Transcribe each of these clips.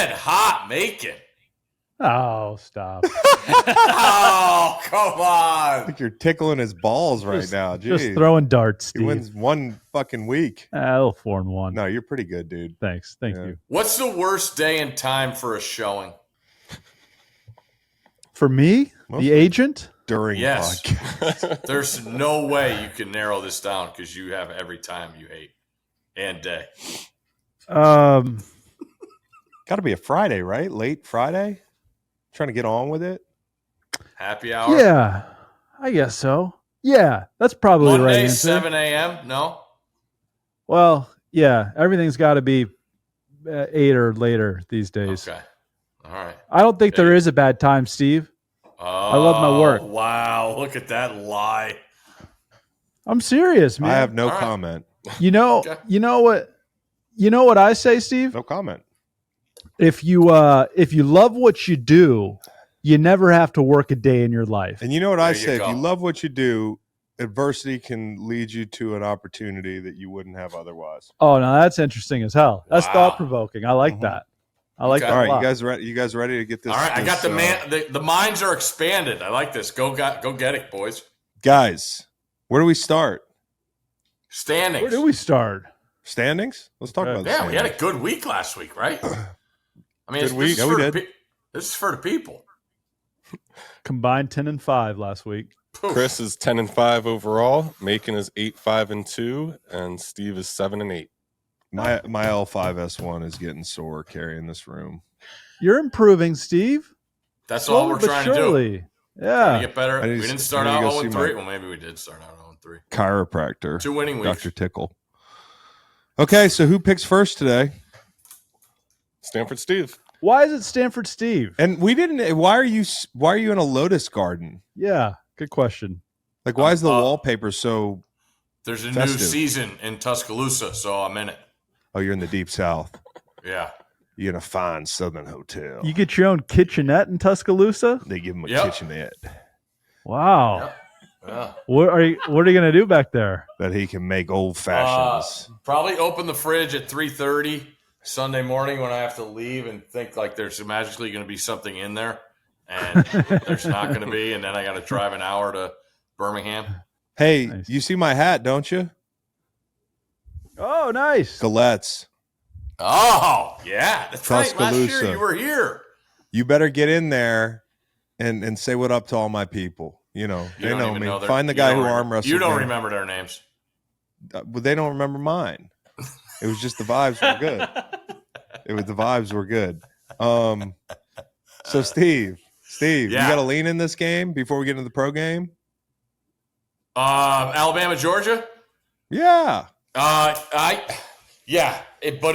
Red hot Macon. Oh, stop. Oh, come I on. think you're tickling his balls right now. Jeez. Just throwing darts, He Steve. wins one fucking week. A little 4-1. No, you're pretty good, dude. Thanks. Thank Yeah. you. What's the worst day and time for a showing? For me, Mostly the agent? During Yes. podcast. There's no way you can narrow this down because you have every time you hate and day. Got to be a Friday, right? Late Friday? Trying to get on with it? Happy hour? Yeah, I guess so. Yeah, that's probably the right Monday, answer. 7 a.m.? No? Well, yeah, everything's got to be 8 or later these days. Okay. All right. I don't think there is a bad time, Steve. Oh, I love my work. Wow. Look at that lie. I'm serious, man. I have no All right. comment. You know, Okay. you know what I say, Steve? No comment. If you love what you do, you never have to work a day in your life. And you know what I There you say? go. If you love what you do, adversity can lead you to an opportunity that you wouldn't have otherwise. Oh no, that's interesting as hell. That's Wow. thought provoking. I like Mhm. that. I like Okay. that All a right, lot. you guys ready to get this? All right. I got the this, man. The minds are expanded. I like this. Go get it, boys. guys, where do we start? Standings. Where do we start? Standings? Let's talk about the Yeah, we had a standings. good week last week, right? I mean, Good week. Yeah, we did. This is for the people. Combined 10-5 last week. Poof. Chris is 10-5 overall. Macon is 8-5-2, and Steve is 7-8. My L5S1 is getting sore carrying this room. You're improving, Steve. That's all we're Slowly but trying to do. surely. Trying Yeah. to get better. I need We to- didn't start I need out to go 0-3. see Well, maybe we did start out 0-3. Chiropractor. 2 winning weeks. Dr. Tickle. Okay, so who picks first today? Stanford Steve. Why is it Stanford Steve? And we didn't. Why are you in a lotus garden? Yeah, good question. Like, why is the wallpaper so? There's a Festive. new season in Tuscaloosa, so I'm in it. Oh, you're in the deep south. Yeah. You're in a fine southern hotel. You get your own kitchenette in Tuscaloosa? They give him a Yep. kitchenette Wow. Yep. Yeah. What are you gonna do back there? that he can make old fashions. Probably open the fridge at 3:30 Sunday morning when I have to leave and think like there's magically going to be something in there, and there's not going to be, and then I got to drive an hour to Birmingham. Hey, Nice. you see my hat, don't you? Oh, nice. Galettes. Oh, yeah. That's right. Last year Tuscaloosa. you were here. You better get in there and say what up to all my people. You know, You they don't know even me. know their- Find the you guy don't who remember- arm wrestled You don't me. remember their names. Well, they don't remember mine. It was just the vibes were good. The vibes were good. So Steve, Yeah. you got to lean in this game before we get into the pro game. Alabama, Georgia. Yeah, But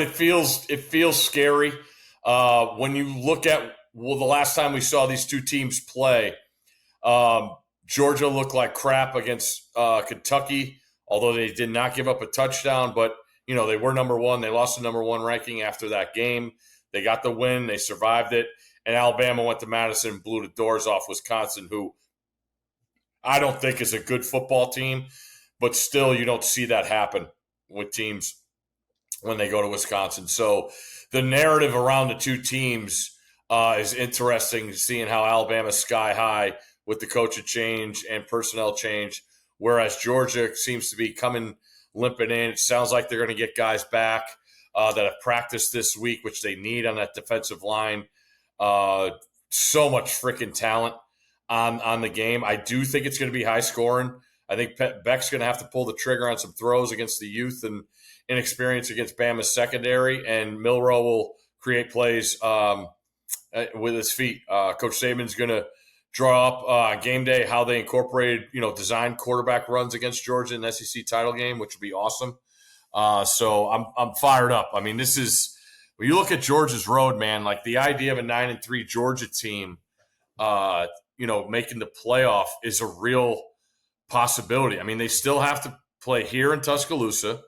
it feels scary when you look at the last time we saw these two teams play. Georgia looked like crap against Kentucky, although they did not give up a touchdown. But they were number one. They lost the number one ranking after that game. They got the win. They survived it. And Alabama went to Madison and blew the doors off Wisconsin, who I don't think is a good football team. But still, you don't see that happen with teams when they go to Wisconsin. So the narrative around the two teams is interesting, seeing how Alabama's sky high with the coaching change and personnel change, whereas Georgia seems to be coming limping in. It sounds like they're going to get guys back that have practiced this week, which they need on that defensive line. So much freaking talent on the game. I do think it's going to be high scoring. I think Beck's going to have to pull the trigger on some throws against the youth and inexperience against Bama's secondary, and Milroe will create plays with his feet. Coach Saban's going to draw up game day how they incorporated, design quarterback runs against Georgia in the SEC title game, which would be awesome. So I'm fired up. I mean, this is when you look at Georgia's road, man. Like the idea of a 9-3 Georgia team, making the playoff is a real possibility. I mean, they still have to play here in Tuscaloosa.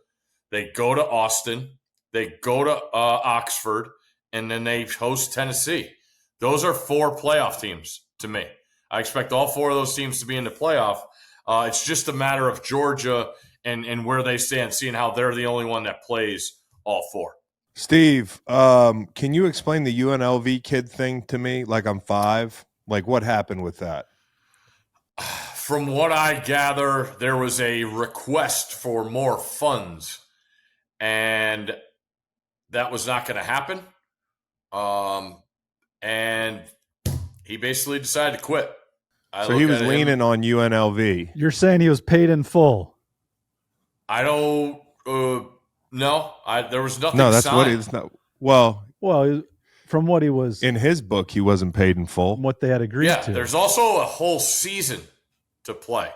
They go to Austin. They go to Oxford, and then they host Tennessee. Those are 4 playoff teams to me. I expect all 4 of those teams to be in the playoff. It's just a matter of Georgia and where they stand, seeing how they're the only one that plays all 4. Steve, can you explain the UNLV kid thing to me? Like I'm 5. Like what happened with that? From what I gather, there was a request for more funds, and that was not going to happen. And he basically decided to quit. So he was leaning on UNLV. You're saying he was paid in full. I don't. No, there was nothing. No, that's signed. what it's not. Well, from what he was in his book, he wasn't paid in full. What they had agreed to. There's also a whole season to play.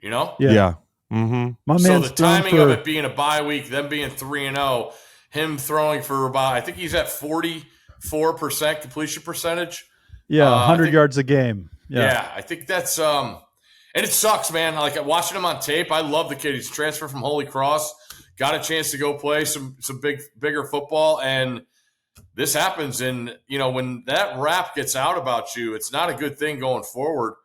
You know? Yeah. Mm-hmm. So the timing of it being a bye week, them being 3-0, him throwing for about, I think he's at 44% completion percentage. Yeah, 100 yards a game. Yeah, I think that's and it sucks, man. Like watching him on tape, I love the kid. He's transferred from Holy Cross, got a chance to go play some bigger football, and this happens. And when that rap gets out about you, it's not a good thing going forward.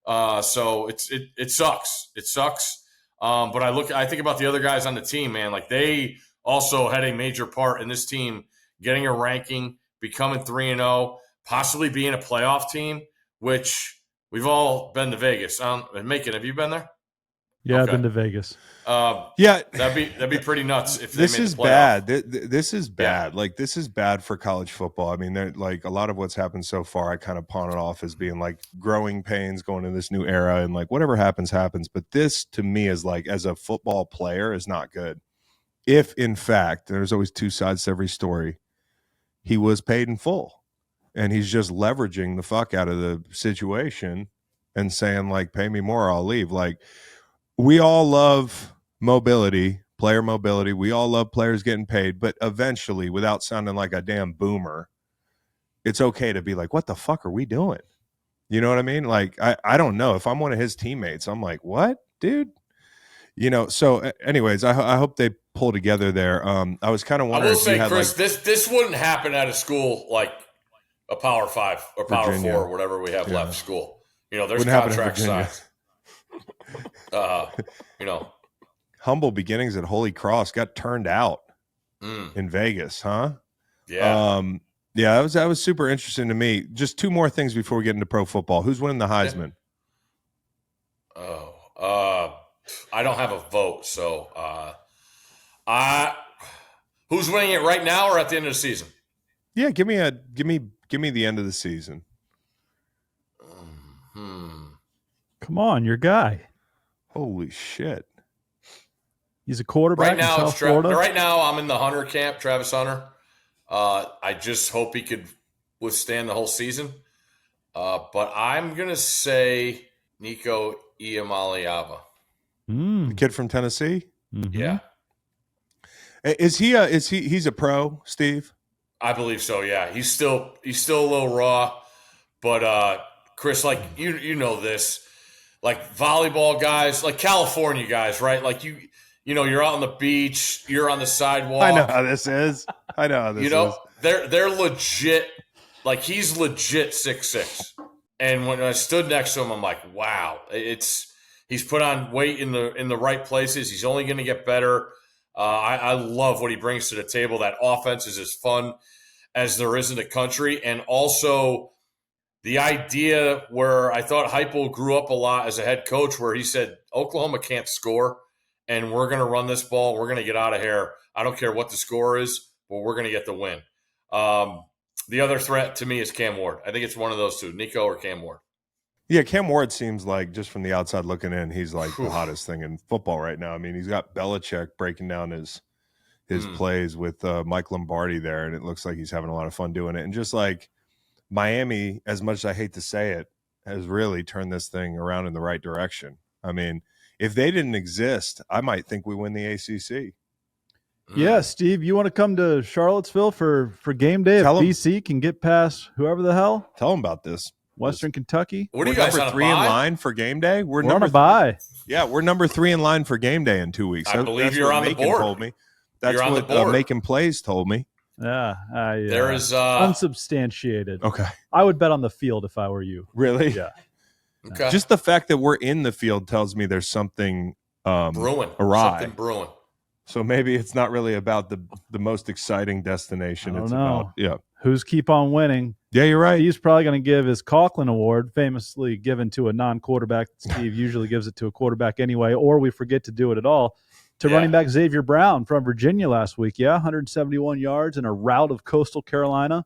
So it sucks. It sucks. But I think about the other guys on the team, man. Like they also had a major part in this team getting a ranking, becoming 3-0, possibly being a playoff team, which we've all been to Vegas. Macon, have you been there? Yeah, I've been to Vegas. Yeah, that'd be pretty nuts if this they made is the playoff. bad. This is bad. Like this is bad for college football. I mean, like a lot of what's happened so far, I kind of pawn it off as being like growing pains going into this new era, and like whatever happens. But this to me is like as a football player is not good. If in fact there's always two sides to every story, he was paid in full, and he's just leveraging the fuck out of the situation and saying like, "Pay me more, I'll leave." Like we all love mobility, player mobility. We all love players getting paid, but eventually, without sounding like a damn boomer, it's okay to be like, what the fuck are we doing? You know what I mean? Like, I don't know. If I'm one of his teammates, I'm like, what, dude? So anyways, I hope they pull together there. I was kind of wondering. I will say, Chris, this wouldn't happen at a school like a Power 5 or Power Virginia. 4 or whatever we have left school. There's Wouldn't happen in contract Virginia. signed. Humble beginnings at Holy Cross got turned out in Vegas, huh? Yeah. Yeah, that was super interesting to me. Just two more things before we get into pro football. Who's winning the Heisman? I don't have a vote, so who's winning it right now or at the end of the season? Yeah, give me the end of the season. Come on, your guy. Holy shit. He's a quarterback right now, in South Florida. Right now, I'm in the Hunter camp, Travis Hunter. I just hope he could withstand the whole season. But I'm going to say Nico Iamaleava. The kid from Tennessee? Mm-hmm. Yeah. He's a pro, Steve? I believe so, yeah. He's still a little raw. But, Chris, like, you know this. Like, volleyball guys, like California guys, right? Like, you're out on the beach, you're on the sidewalk. I know how this is. They're legit. Like he's legit 6'6". And when I stood next to him, I'm like, wow, he's put on weight in the right places. He's only going to get better. I love what he brings to the table. That offense is as fun as there is in the country, and also the idea where I thought Heupel grew up a lot as a head coach, where he said Oklahoma can't score. And we're going to run this ball. We're going to get out of here. I don't care what the score is, but we're going to get the win. The other threat to me is Cam Ward. I think it's one of those two, Nico or Cam Ward. Yeah, Cam Ward seems like, just from the outside looking in, he's like the hottest thing in football right now. I mean, he's got Belichick breaking down his plays with Mike Lombardi there, and it looks like he's having a lot of fun doing it. And just like Miami, as much as I hate to say it, has really turned this thing around in the right direction. I mean, if they didn't exist, I might think we win the ACC. Yeah, Steve, you want to come to Charlottesville for game day if BC can get past whoever the hell? Tell them about this. Western Kentucky. What are you guys number 3 in line for game day? We're on a bye. Yeah, we're number 3 in line for game day in 2 weeks. I believe you're on the board. Told me. That's what Macon Plays told me. Yeah, there is unsubstantiated. Okay, I would bet on the field if I were you. Really? Yeah. Okay. Just the fact that we're in the field tells me there's something brewing. awry. Something brewing. So maybe it's not really about the most exciting destination. I don't It's know. about Who's keep on winning? Yeah, you're right. He's probably going to give his Coughlin Award, famously given to a non-quarterback. Steve usually gives it to a quarterback anyway, or we forget to do it at all. To running back Xavier Brown from Virginia last week. Yeah, 171 yards in a rout of Coastal Carolina.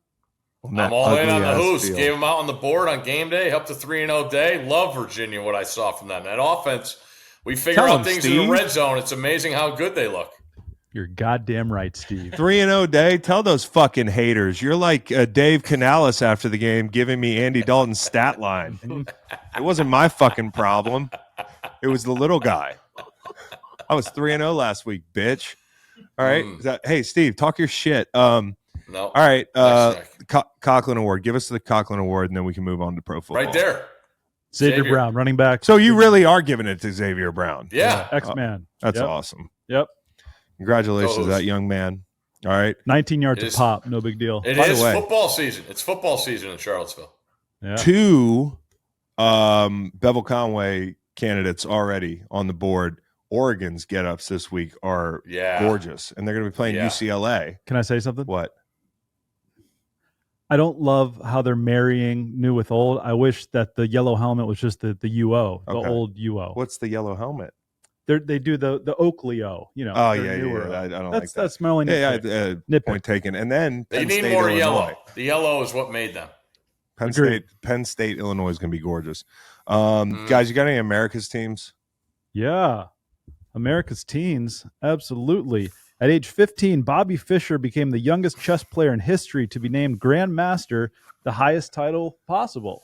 I'm all in on the Hoos. Gave him out on the board on game day. Helped a 3-0 day. Love Virginia, what I saw from them. That offense, we figure out things in the red zone. It's amazing how good they look. You're goddamn right, Steve. 3-0 day. Tell those fucking haters. You're like Dave Canales after the game giving me Andy Dalton's stat line. It wasn't my fucking problem. It was the little guy. I was 3-0 last week, bitch. All right. Hey, Steve, talk your shit. No. All right. Conklin Award. Give us the Conklin Award, and then we can move on to pro football. Right there. Xavier Brown, running back. So you really are giving it to Xavier Brown. Yeah. X-Man. That's awesome. Yep. Congratulations to that young man. All right. 19 yards of pop. No big deal. It is football season. It's football season in Charlottesville. Yeah. 2 Bevel Conway candidates already on the board. Oregon's get-ups this week are gorgeous, and they're going to be playing UCLA. Can I say something? What? I don't love how they're marrying new with old. I wish that the yellow helmet was just the UO, the old UO. What's the yellow helmet? They do the Oakley O. You know. Oh yeah. I don't like that. That's my only nitpick. Point taken. And then they need more yellow. The yellow is what made them. Penn State, Illinois is going to be gorgeous. Guys, you got any America's teams? Yeah. America's teens, absolutely. At age 15, Bobby Fischer became the youngest chess player in history to be named Grand Master, the highest title possible.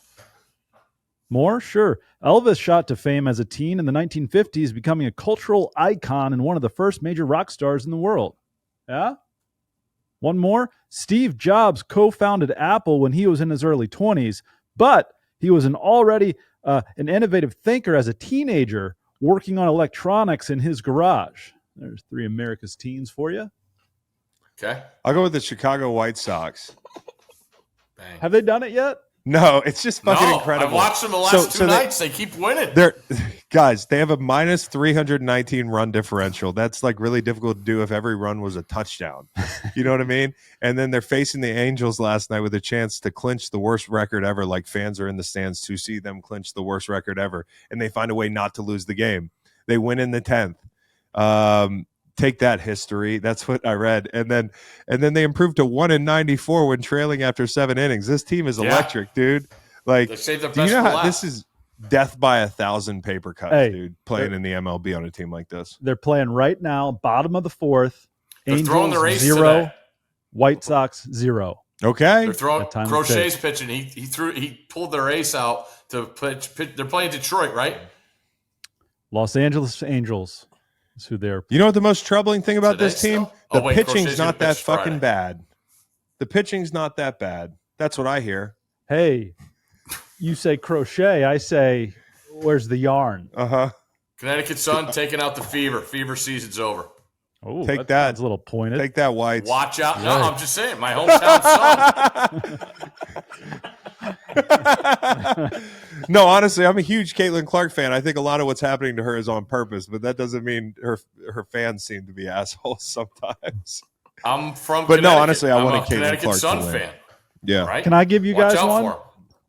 More? Sure. Elvis shot to fame as a teen in the 1950s, becoming a cultural icon and one of the first major rock stars in the world. Yeah? One more? Steve Jobs co-founded Apple when he was in his early 20s, but he was already an innovative thinker as a teenager, working on electronics in his garage. There's 3 America's teens for you. Okay. I'll go with the Chicago White Sox. Bang. Have they done it yet? No, it's just fucking incredible. I've watched them the last 2 nights. They keep winning. Guys, they have a minus 319 run differential. That's like really difficult to do if every run was a touchdown. You know what I mean? And then they're facing the Angels last night with a chance to clinch the worst record ever. Like fans are in the stands to see them clinch the worst record ever. And they find a way not to lose the game. They win in the 10th. Take that, history. That's what I read. And then they improved to 1-94 when trailing after 7 innings. This team is electric, dude. Like, do you know how this is death by 1,000 paper cuts, dude, playing in the MLB on a team like this? They're playing right now, bottom of the 4th. They're throwing their ace 0, today. White Sox 0. Okay. They're throwing Crochet's pitching. He pulled their ace out to pitch. They're playing Detroit, right? Los Angeles Angels. Who they're. You know what the most troubling thing about this team? The pitching's Crochet's not that fucking Friday. bad. The pitching's not that bad. That's what I hear. Hey, you say crochet. I say, where's the yarn? Connecticut Sun taking out the fever. Fever season's over. Oh, take that. It's a little pointed. Take that, Whites. Watch out. No, I'm just saying. My hometown Sun. No, honestly, I'm a huge Caitlin Clark fan. I think a lot of what's happening to her is on purpose, but that doesn't mean her fans seem to be assholes sometimes. I'm from But Connecticut. no, honestly, I want a Caitlin Connecticut Clark Sun to win. fan. Yeah. Right? Can I give you Watch guys out one? for 'em.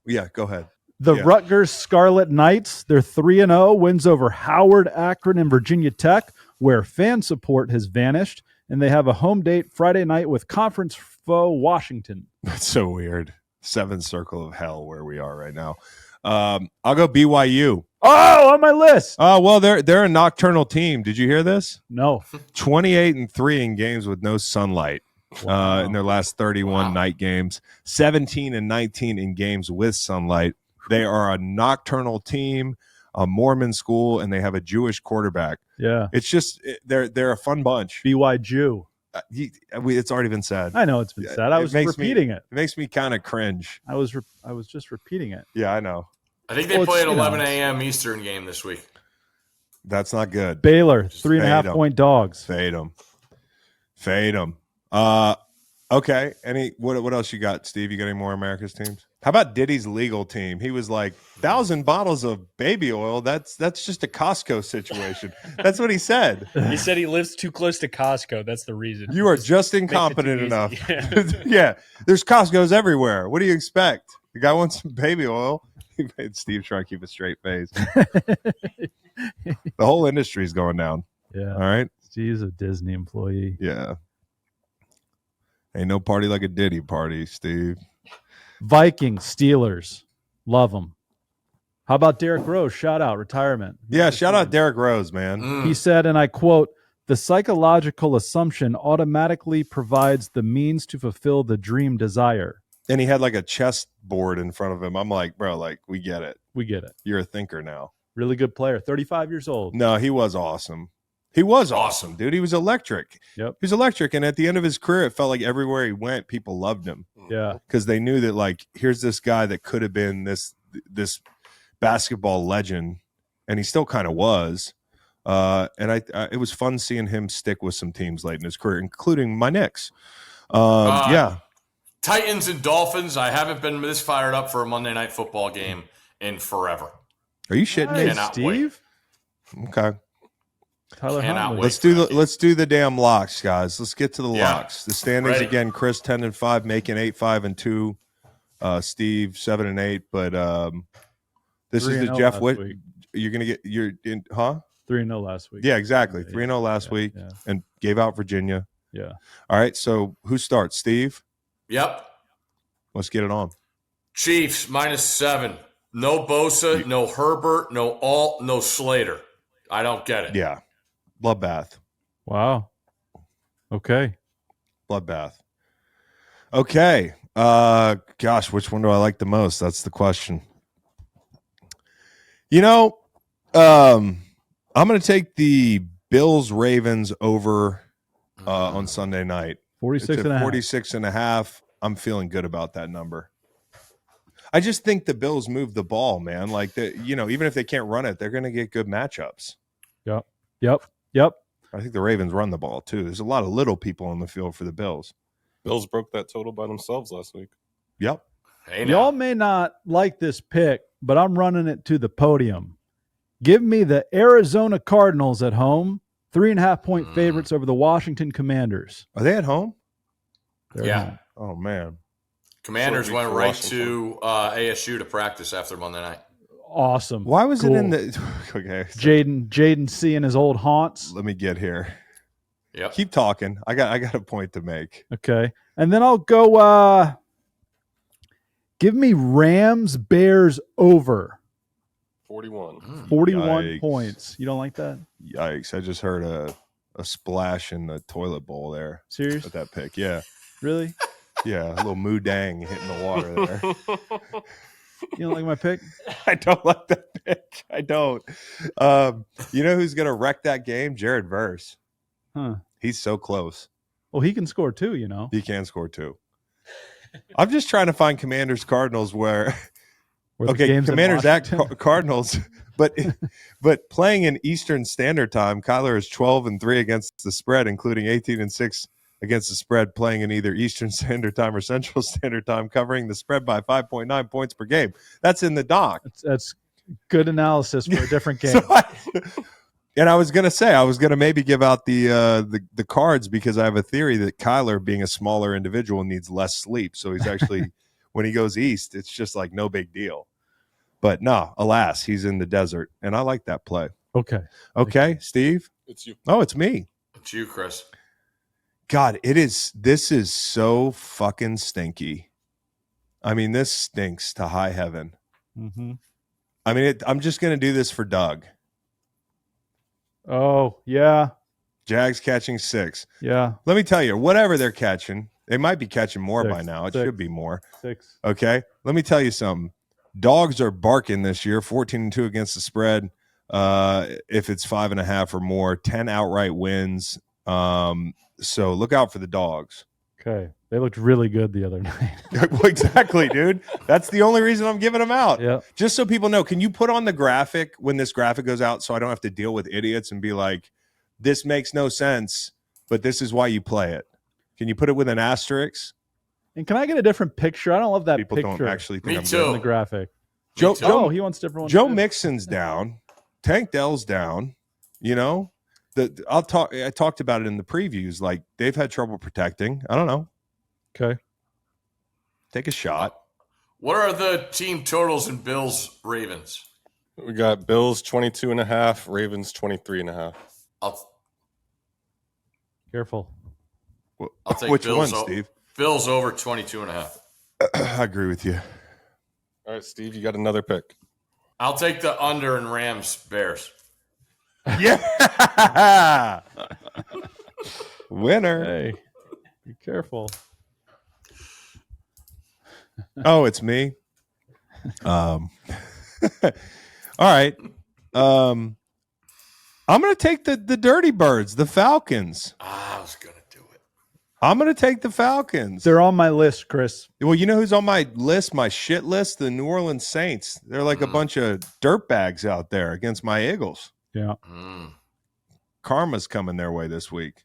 Yeah, go ahead. The Rutgers Scarlet Knights, they're 3-0, wins over Howard, Akron, and Virginia Tech, where fan support has vanished, and they have a home date Friday night with conference foe Washington. That's so weird. 7th circle of hell where we are right now. I'll go BYU. Oh, on my list. Oh, well, they're a nocturnal team. Did you hear this? No. 28-3 in games with no sunlight. In their last 31 night games, 17-19 in games with sunlight. They are a nocturnal team, a Mormon school, and they have a Jewish quarterback. Yeah, it's just they're a fun bunch. BY Jew. It's already been said. I know it's been said. I was repeating it. It makes me kind of cringe. I was just repeating it. Yeah, I know. I think they play at 11 a.m. Eastern game this week. That's not good. Baylor, 3.5 point dogs. Fade them. Okay. What else you got, Steve? You got any more America's teams? How about Diddy's legal team? He was like, 1,000 bottles of baby oil. That's just a Costco situation. That's what he said. He said he lives too close to Costco. That's the reason. You are just incompetent easy. enough. Yeah. There's Costco's everywhere. What do you expect? The guy wants some baby oil. He made Steve try to keep a straight face. The whole industry is going down. Yeah. All right. Steve's a Disney employee. Yeah. Ain't no party like a Diddy party, Steve. Vikings, Steelers. Love them. How about Derrick Rose? Shout out, retirement. Yeah, shout out Derrick Rose, man. He said, and I quote, "The psychological assumption automatically provides the means to fulfill the dream desire." And he had like a chessboard in front of him. I'm like, bro, like, we get it. We get it. You're a thinker now. Really good player. 35 years old. No, he was awesome. He was awesome, dude. He was electric. Yep. He was electric. And at the end of his career, it felt like everywhere he went, people loved him. Yeah. Because they knew that, like, here's this guy that could have been this basketball legend, and he still kind of was. And it was fun seeing him stick with some teams late in his career, including my Knicks. Yeah. Titans and Dolphins. I haven't been this fired up for a Monday Night Football game in forever. Are you shitting me? Cannot Steve? Okay. Tyler Cannot Huntley. wait. Let's do the damn locks, guys. Let's get to the Yeah. locks. The standings Ready. again: Chris 10-5, Macon 8-5-2, Steve 7-8. But this is the 3-0 Jeff last Witt. week. You're gonna get 3-0 last week. Yeah, exactly. Yeah, 3-0 last week, yeah. and gave out Virginia. Yeah. All right. So who starts? Steve. Yep. Let's get it on. Chiefs -7. No Bosa, no Herbert, no Alt, no Slater. I don't get it. Yeah. Bloodbath. Wow. Okay. Bloodbath. Okay. Gosh, which one do I like the most? That's the question. You know, I'm going to take the Bills Ravens over on Sunday night. 46 It's and a at half. 46.5. I'm feeling good about that number. I just think the Bills move the ball, man. Like, even if they can't run it, they're going to get good matchups. Yep. I think the Ravens run the ball, too. There's a lot of little people on the field for the Bills. Bills broke that total by themselves last week. Yep. Hey, now. Y'all may not like this pick, but I'm running it to the podium. Give me the Arizona Cardinals at home, 3.5-point favorites over the Washington Commanders. Are they at home? They're Yeah. at home. Oh, man. Commanders Short week went for right Washington. to ASU to practice after Monday night. Awesome. Why was Cool. it in the – okay. So Jaden seeing his old haunts. let me get here. Yep. Keep talking. I got a point to make. Okay. And then I'll go give me Rams Bears over 41. 41 Yikes. points. You don't like that? Yikes. I just heard a splash in the toilet bowl there Serious? with that pick. Yeah. Really? Yeah. A little moo dang hitting the water there. You don't like my pick? I don't like that pick. I don't. You know who's going to wreck that game? Jared Verse. Huh. He's so close. Well, he can score too, you know. He can score too. I'm just trying to find Commanders Cardinals where Where the okay, game's in Commanders at Washington. Cardinals, but playing in Eastern Standard Time, Kyler is 12-3 against the spread, including 18-6 against the spread, playing in either Eastern Standard Time or Central Standard Time, covering the spread by 5.9 points per game. That's in the doc. That's good analysis for a different game. And I was gonna maybe give out the cards because I have a theory that Kyler, being a smaller individual, needs less sleep. So he's actually when he goes east, it's just like no big deal. But no, alas, he's in the desert, and I like that play. Okay. Okay, Steve. It's you. Oh, it's me. It's you, Chris. God, it is. This is so fucking stinky. I mean, this stinks to high heaven. Mm-hmm. I mean, I'm just gonna do this for Doug. Oh, yeah. Jags catching 6. Yeah. Let me tell you, whatever they're catching, they might be catching more 6, by now. It 6. should be more. 6. Okay. Let me tell you something. Dogs are barking this year, 14-2 against the spread. If it's 5.5 or more, 10 outright wins. So look out for the dogs. Okay. They looked really good the other night. Well, exactly, dude. That's the only reason I'm giving them out. Yeah. Just so people know, can you put on the graphic when this graphic goes out so I don't have to deal with idiots and be like, this makes no sense, but this is why you play it. Can you put it with an asterisk? And can I get a different picture? I don't love that People picture don't actually think Me I'm too. good. in the graphic. Me too. Oh, he wants different ones. Joe too. Mixon's down. Tank Dell's down. You know, I talked about it in the previews. Like they've had trouble protecting. I don't know. Okay. Take a shot. What are the team totals in Bills Ravens? We got Bills 22.5, Ravens 23.5. Careful. I'll take Which Bills one, Steve? Bills over 22.5. I agree with you. All right, Steve, you got another pick. I'll take the under in Rams Bears. Yeah. Winner. Hey, be careful. Oh, it's me. All right. I'm going to take the Dirty Birds, the Falcons. I was going to do it. I'm going to take the Falcons. They're on my list, Chris. Well, you know who's on my list, my shit list? The New Orleans Saints. They're like a bunch of dirtbags out there against my Eagles. Yeah. Karma's coming their way this week.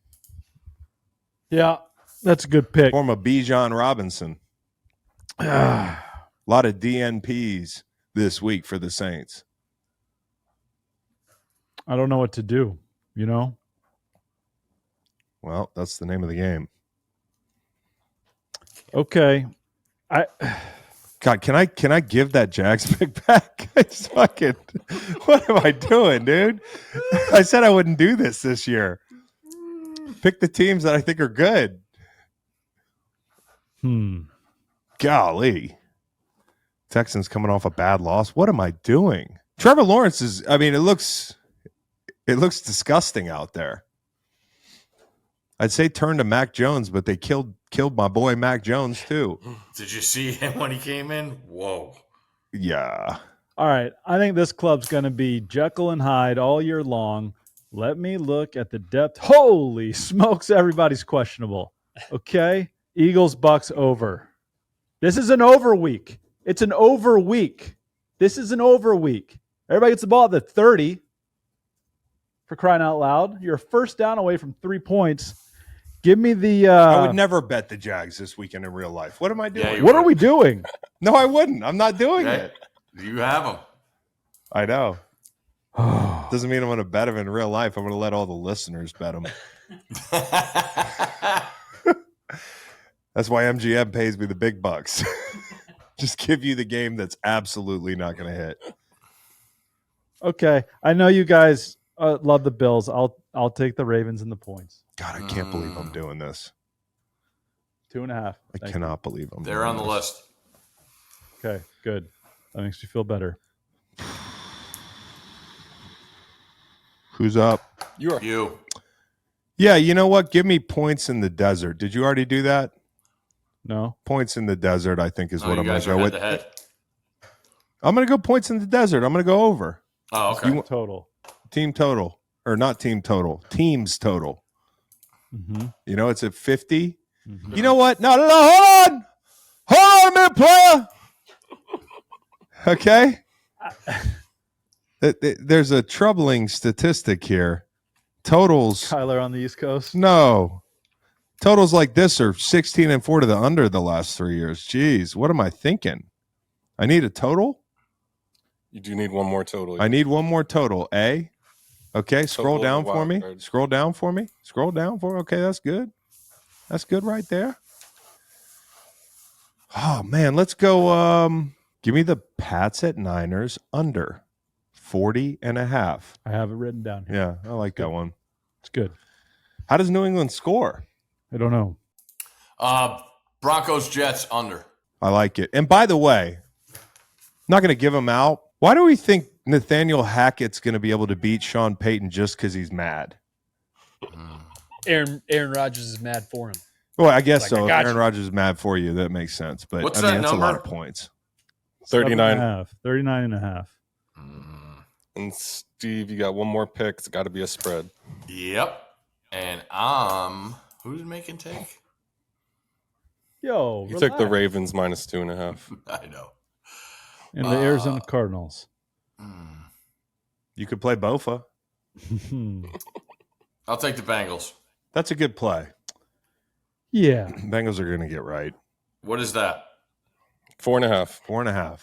Yeah, that's a good pick. Form of Bijan Robinson. A lot of DNPs this week for the Saints. I don't know what to do, you know? Well, that's the name of the game. Okay. God, can I give that Jags pick back? It's fucking, what am I doing, dude? I said I wouldn't do this year. Pick the teams that I think are good. Golly. Texans coming off a bad loss. What am I doing? Trevor Lawrence is, I mean, it looks disgusting out there. I'd say turn to Mac Jones, but they killed my boy Mac Jones too. Did you see him when he came in? Whoa. Yeah. All right. I think this club's going to be Jekyll and Hyde all year long. Let me look at the depth. Holy smokes, everybody's questionable. Okay. Eagles, Bucks over. This is an over week. It's an over week. This is an over week. Everybody gets the ball at the 30. For crying out loud. You're first down away from 3 points. Give me the... I would never bet the Jags this weekend in real life. What am I doing? Yeah, what are we doing? No, I wouldn't. I'm not doing Okay. it. You have him. I know. Doesn't mean I'm going to bet him in real life. I'm going to let all the listeners bet him. That's why MGM pays me the big bucks. Just give you the game that's absolutely not going to hit. Okay. I know you guys love the Bills. I'll take the Ravens and the points. God, I can't believe I'm doing this. 2.5. I cannot believe I'm They're doing on the this. list. Okay, good. That makes me feel better. Who's up? You. Yeah, you know what? Give me points in the desert. Did you already do that? No? Points in the desert, I think, is what you I'm going guys to are go head with. to head. I'm going to go points in the desert. I'm going to go over. Oh, okay. Total. Team total. Or not team total. Teams total. Mm-hmm. You know, it's at 50. Mm-hmm. You know what? No, hold on. Hold on a minute, player. Okay? There's a troubling statistic here. Totals. Kyler on the East Coast. No. Totals like this are 16-4 to the under the last 3 years. Jeez, what am I thinking? I need a total? You do need one more total. I need one more total. A. Okay, scroll Total down of the for wild me. card. Scroll down for me. Scroll down for me. Okay, that's good. That's good right there. Oh, man, let's go. Give me the Pats at Niners under 40.5. I have it written down here. Yeah, I like that one. It's good. How does New England score? I don't know. Broncos Jets under. I like it. And by the way, I'm not going to give him out. Why do we think Nathaniel Hackett's going to be able to beat Sean Payton just because he's mad? Aaron Rodgers is mad for him. Well, I guess Like, so. I got Aaron you. Rodgers is mad for you. That makes sense. But What's I mean, that that's a lot number? of points. 39. 39.5. And Steve, you got one more pick. It's got to be a spread. Yep. And who's making take? Yo, You took the relax. Ravens minus 2.5. I know. And the Arizona Cardinals. You could play Bofa. I'll take the Bengals. That's a good play. Yeah. Bengals are going to get right. What is that? 4.5. 4.5.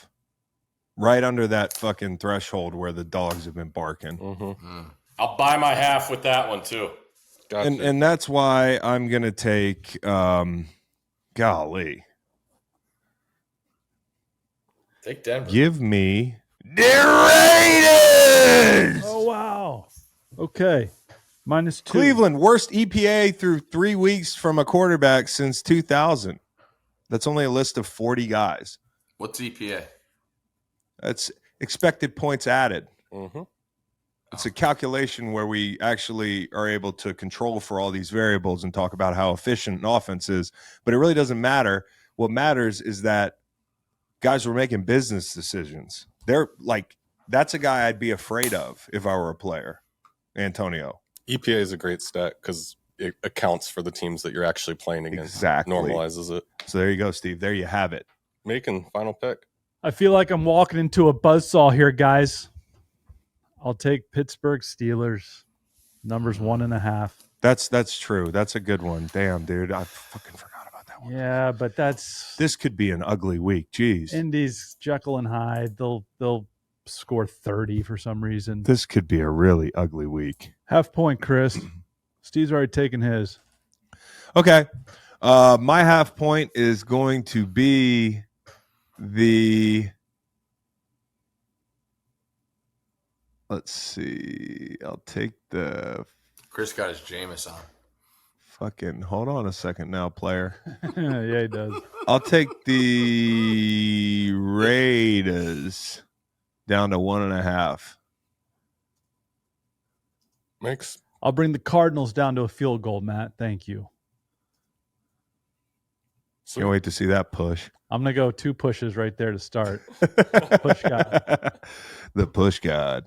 Right under that fucking threshold where the dogs have been barking. Mm-hmm. I'll buy my half with that one too. Gotcha. And that's why I'm going to take, golly, Take Denver. give me the Raiders! Oh, wow. Okay. -2. Cleveland, worst EPA through 3 weeks from a quarterback since 2000. That's only a list of 40 guys. What's EPA? That's expected points added. Mm-hmm. It's a calculation where we actually are able to control for all these variables and talk about how efficient an offense is, but it really doesn't matter. What matters is that guys were making business decisions. They're like, that's a guy I'd be afraid of if I were a player. Antonio. EPA is a great stat because it accounts for the teams that you're actually playing against. Exactly. Normalizes it. So there you go, Steve. There you have it. Macon, final pick. I feel like I'm walking into a buzzsaw here, guys. I'll take Pittsburgh Steelers. Numbers 1.5. That's true. That's a good one. Damn, dude. I fucking forgot about that one. Yeah, but that's This could be an ugly week. Jeez. Indy's Jekyll and Hyde. They'll score 30 for some reason. This could be a really ugly week. Half point, Chris. Steve's already taken his. Okay. My half point is going to be let's see. I'll take the Chris got his Jameis on. fucking, hold on a second now, player. Yeah, he does. I'll take the Raiders down to 1.5. Makes I'll bring the Cardinals down to a field goal, Matt. Thank you. Can't wait to see that push. I'm going to go 2 pushes right there to start. Push God. The push god.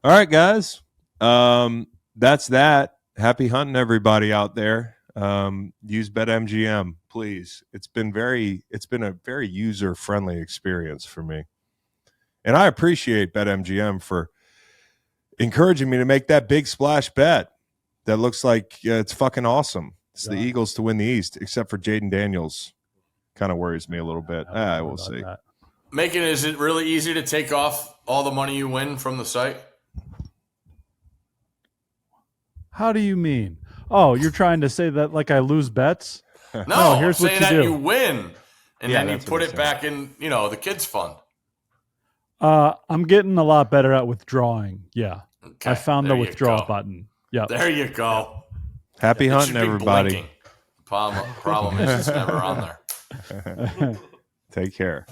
All right, guys. That's that. Happy hunting, everybody out there. Use BetMGM, please. It's been a very user-friendly experience for me. And I appreciate BetMGM for encouraging me to make that big splash bet. That looks like it's fucking awesome. It's the Eagles to win the East, except for Jaden Daniels. Kind of worries me a little bit. We'll see. That. Macon, is it really easy to take off all the money you win from the site? How do you mean? Oh, you're trying to say that like I lose bets? No, here's I'm what saying you that do. you win, and Yeah, then you that's put what it I'm back in, the kids' fund. I'm getting a lot better at withdrawing. Yeah. Okay, I found the there you withdraw go. button. Yeah. There you go. Happy It hunting, should be everybody. blinking. Problem is it's never on there. Take care.